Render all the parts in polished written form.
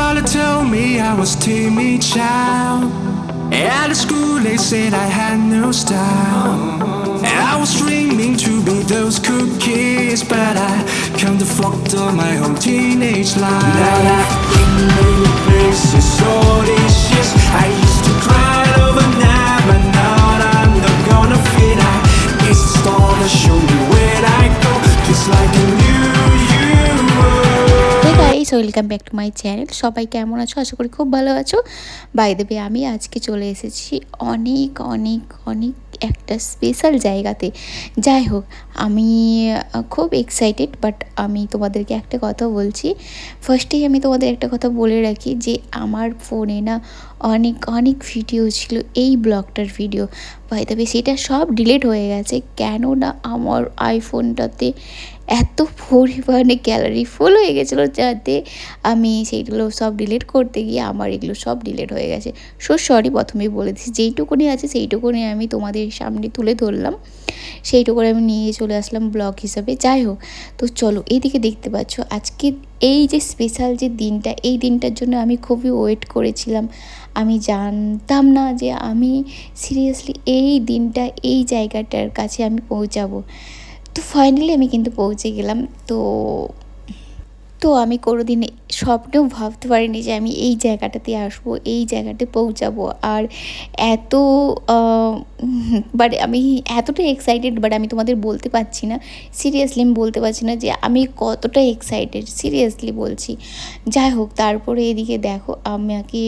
father told me I was timid child. At school they said I had no style. And I was dreaming to be those cool kids, but I kinda fucked up my whole teenage life. Now that I've been many places, all these years I used to cry overnight, but now I'm not gonna fit. I guess the star to show me where I go, just like a new you. Hey guys, welcome back to my channel. সবাই কেমন আছো? আশা করি খুব ভালো আছো। By the way, আমি আজকে চলে এসেছি অনেক অনেক অনেক একটা স্পেশাল জায়গাতে। যাই হোক, আমি খুব এক্সাইটেড, বাট আমি তোমাদেরকে একটা কথা বলছি। ফার্স্টেই আমি তোমাদের একটা কথা বলে রাখি যে আমার ফোনে না অনেক অনেক ভিডিও ছিল, এই ব্লগটার ভিডিও। বাই দ্য ওয়ে, সেটা সব ডিলিট হয়ে গেছে। কেননা আমার আইফোনটাতে এত পরিমাণে গ্যালারি ফুল হয়ে গেছিলো, যাতে আমি সেইগুলো সব ডিলিট করতে গিয়ে আমার এগুলো সব ডিলিট হয়ে গেছে। সো সরি, প্রথমেই বলে দিচ্ছি, যেইটুকুনি আছে সেইটুকুনি আমি তোমাদের সামনে তুলে ধরলাম, সেইটুকুনি আমি নিয়ে চলে আসলাম ব্লগ হিসাবে। যাই হোক, তো চলো, এইদিকে দেখতে পাচ্ছ আজকে এই যে স্পেশাল যে দিনটা, এই দিনটার জন্য আমি খুবই ওয়েট করেছিলাম। আমি জানতাম না যে আমি সিরিয়াসলি এই দিনটা এই জায়গাটার কাছে আমি পৌঁছাবো। তো ফাইনালি আমি কিন্তু পৌঁছে গেলাম। তো তো আমি কোনোদিন স্বপ্নেও ভাবতে পারিনি যে আমি এই জায়গাটাতে আসবো, এই জায়গাতে পৌঁছাবো। আর এত বাট আমি এতটা এক্সাইটেড, বাট আমি তোমাদের বলতে পারছি না। সিরিয়াসলি আমি বলতে পারছি না যে আমি কতটা এক্সাইটেড, সিরিয়াসলি বলছি। যাই হোক, তারপরে এদিকে দেখো আমাকে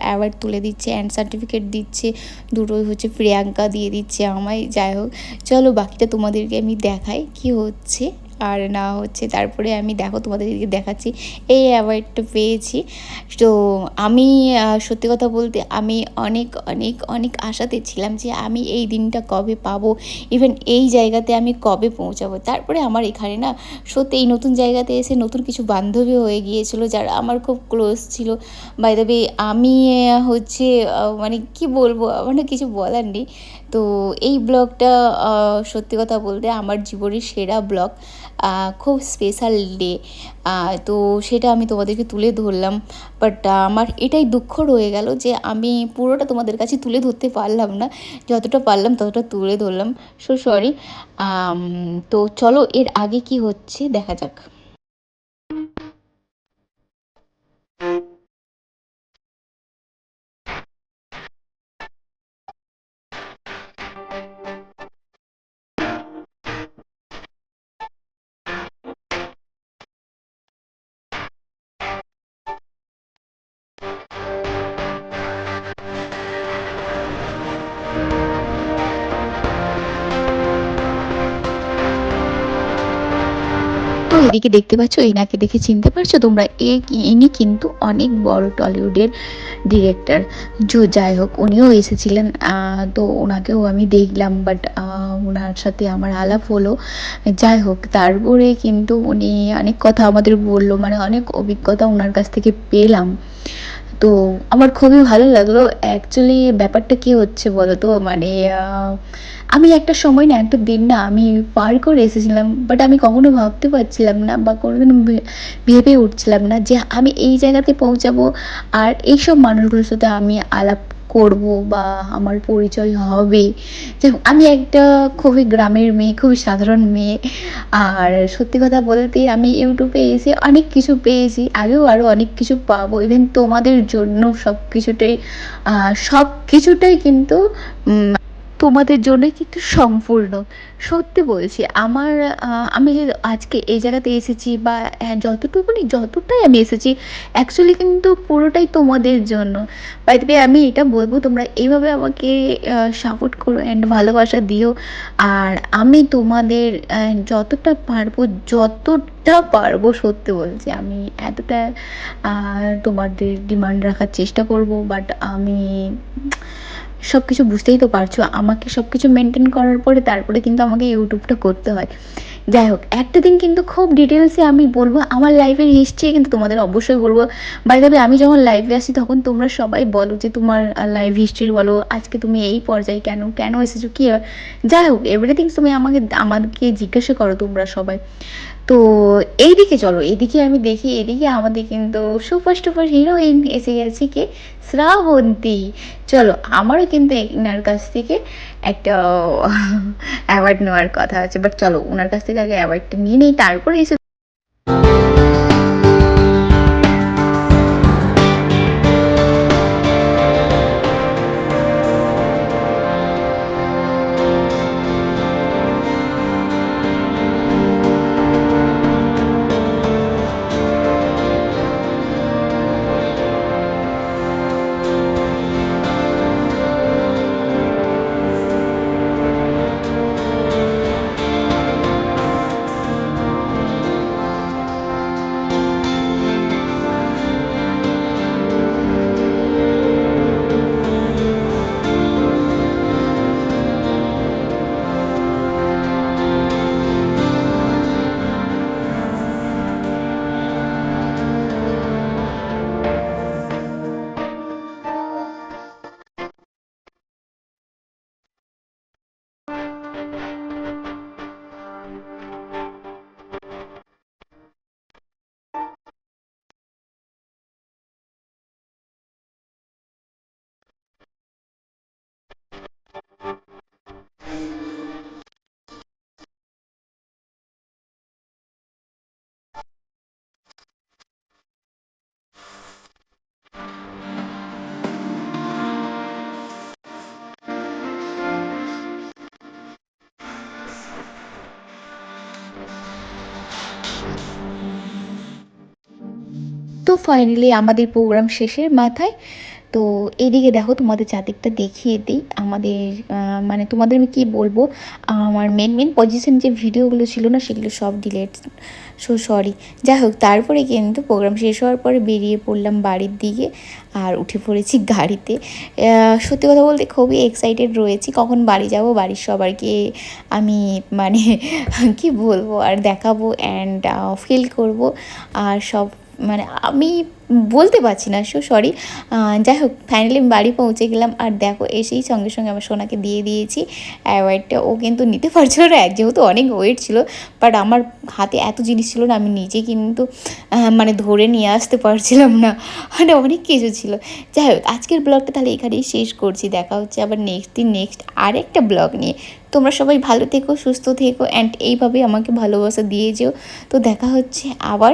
অ্যাওয়ার্ড তুলে দিচ্ছে, অ্যান্ড সার্টিফিকেট দিচ্ছে, দুটোই হচ্ছে প্রিয়াঙ্কা দিয়ে দিচ্ছে আমায়। যাই হোক, চলো বাকিটা তোমাদেরকে আমি দেখাই কি হচ্ছে আর না হচ্ছে। তারপরে আমি দেখো তোমাদেরকে দেখাচ্ছি এই অ্যাওয়ার্ডটা পেয়েছি। তো আমি সত্যি কথা বলতে আমি অনেক অনেক অনেক আশাতে ছিলাম যে আমি এই দিনটা কবে পাবো, ইভেন এই জায়গাতে আমি কবে পৌঁছাবো। তারপরে আমার এখানে না সত্যি এই নতুন জায়গাতে এসে নতুন কিছু বান্ধবী হয়ে গিয়েছিলো, যারা আমার খুব ক্লোজ ছিল। বাই দ্য ওয়ে, আমি হচ্ছে মানে কি বলবো, আমার না কিছু বলার নেই। তো এই ব্লগটা সত্যি কথা বলতে আমার জীবনের সেরা ব্লগ, খুব স্পেশাল ডে। তো সেটা আমি তোমাদেরকে তুলে ধরলাম, বাট আমার এটাই দুঃখ রয়ে গেল যে আমি পুরোটা তোমাদের কাছে তুলে ধরতে পারলাম না। যতটা পারলাম ততটা তুলে ধরলাম, সো সরি। তো চলো, এর আগে কি হচ্ছে দেখা যাক। তো এদিকে দেখতে পাচ্ছ, এনাকে দেখে চিনতে পারছো তোমরা? ইনি কিন্তু অনেক বড় টলিউডের ডিরেক্টর। যাই হোক, উনিও এসেছিলেন। তো ওনাকেও আমি দেখলাম, বাট ওনার সাথে আমার আলাপ হলো। যাই হোক, তারপরে কিন্তু উনি অনেক কথা আমাদের বললো, মানে অনেক অভিজ্ঞতা ওনার কাছ থেকে পেলাম। তো আমার খুবই ভালো লাগলো। অ্যাকচুয়ালি ব্যাপারটা কি হচ্ছে বলো তো, মানে আমি একটা সময় না, একটা দিন না আমি পার করে এসেছিলাম, বাট আমি কখনো ভাবতে পারছিলাম না বা কোনোদিন ভেবে উঠছিলাম না যে আমি এই জায়গাতে পৌঁছাবো আর এইসব মানুষগুলোর সাথে আমি আলাপ করব বা আমার পরিচয় হবে। যে আমি একটা খুবই গ্রামের মেয়ে, খুবই সাধারণ মেয়ে। আর সত্যি কথা বলতে আমি ইউটিউবে এসে অনেক কিছু পেয়েছি, আগেও আরও অনেক কিছু পাবো। ইভেন তোমাদের জন্য সব কিছুটাই কিন্তু তোমাদের জন্যই কিন্তু সম্পূর্ণ। সত্যি বলছি, আমার আমি যে আজকে এই জায়গাতে এসেছি বা যতটাই আমি এসেছি, অ্যাকচুয়ালি কিন্তু পুরোটাই তোমাদের জন্য। বাই দ্য ওয়ে, আমি এটা বলবো, তোমরা এইভাবে আমাকে সাপোর্ট করো অ্যান্ড ভালোবাসা দিও। আর আমি তোমাদের যতটা পারবো সত্যি বলছি, আমি এতটা তোমাদের ডিমান্ড রাখার চেষ্টা করব। বাট আমি সব কিছু বুঝতেই তো পারছো, আমাকে সব কিছু মেনটেন করার পরে তারপরে কিন্তু আমাকে ইউটিউবটা করতে হয়। যাই হোক, একটা দিন কিন্তু খুব ডিটেলসে আমি বলবো, আমার লাইফের হিস্ট্রি কিন্তু তোমাদের অবশ্যই বলবো। বাই দ্য ওয়ে, আমি যখন লাইভে আসি তখন তোমরা সবাই বলো যে তোমার লাইফ হিস্ট্রি বলো, আজকে তুমি এই পর্যায়ে কেন এসেছো, কী হয়। যাই হোক, এভরিথিং তুমি আমাকে জিজ্ঞাসা করো তোমরা সবাই। তো এইদিকে চলো, এইদিকে আমি দেখি, এদিকে আমাদের কিন্তু সুপার টুপার হিরোইন এসে গেছে, কে, শ্রাবন্তী। চলো, আমারও কিন্তু এনার কাছ থেকে একটা অ্যাওয়ার্ড নেওয়ার কথা আছে, বাট চলো ওনার কাছ থেকে আগে অ্যাওয়ার্ডটা নিয়ে নিই, তারপরে এসে। তো ফাইনালি আমাদের প্রোগ্রাম শেষের মাথায়, তো এদিকে দেখো, তোমাদের চারদিকটা দেখিয়ে দিই আমাদের, মানে তোমাদের আমি কী বলবো, আমার মেন মেন পজিশন যে ভিডিওগুলো ছিল না, সেগুলো সব ডিলেট, সো সরি। যাই হোক, তারপরে কিন্তু প্রোগ্রাম শেষ হওয়ার পরে বেরিয়ে পড়লাম বাড়ির দিকে, আর উঠে পড়েছি গাড়িতে। সত্যি কথা বলতে খুবই এক্সাইটেড রয়েছি, কখন বাড়ি যাব, বাড়ির সবাইকে আমি মানে কি বলবো আর দেখাবো অ্যান্ড ফিল করব, আর সব মানে আমি বলতে পারছি না, সো সরি। যাই হোক, ফাইনালি আমি বাড়ি পৌঁছে গেলাম, আর দেখো এসেই সঙ্গে সঙ্গে আমার সোনাকে দিয়ে দিয়েছি অ্যাওয়ার্ডটা। ও কিন্তু নিতে পারছিল না, যেহেতু অনেক ওয়েট ছিল, বাট আমার হাতে এত জিনিস ছিল না, আমি নিজে কিন্তু মানে ধরে নিয়ে আসতে পারছিলাম না, মানে অনেক কিছু ছিল। যাই হোক, আজকের ব্লগটা তাহলে এখানেই শেষ করছি, দেখা হচ্ছে আবার নেক্সট দিন নেক্সট আরেকটা ব্লগ নিয়ে। তোমরা সবাই ভালো থেকো, সুস্থ থেকো, অ্যান্ড এইভাবে আমাকে ভালোবাসা দিয়ে যেও। তো দেখা হচ্ছে আবার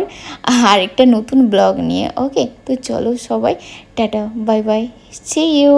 আরেকটা নতুন ব্লগ নিয়ে। ওকে, তো চলো সবাই, টাটা, বাই বাই, সি ইউ।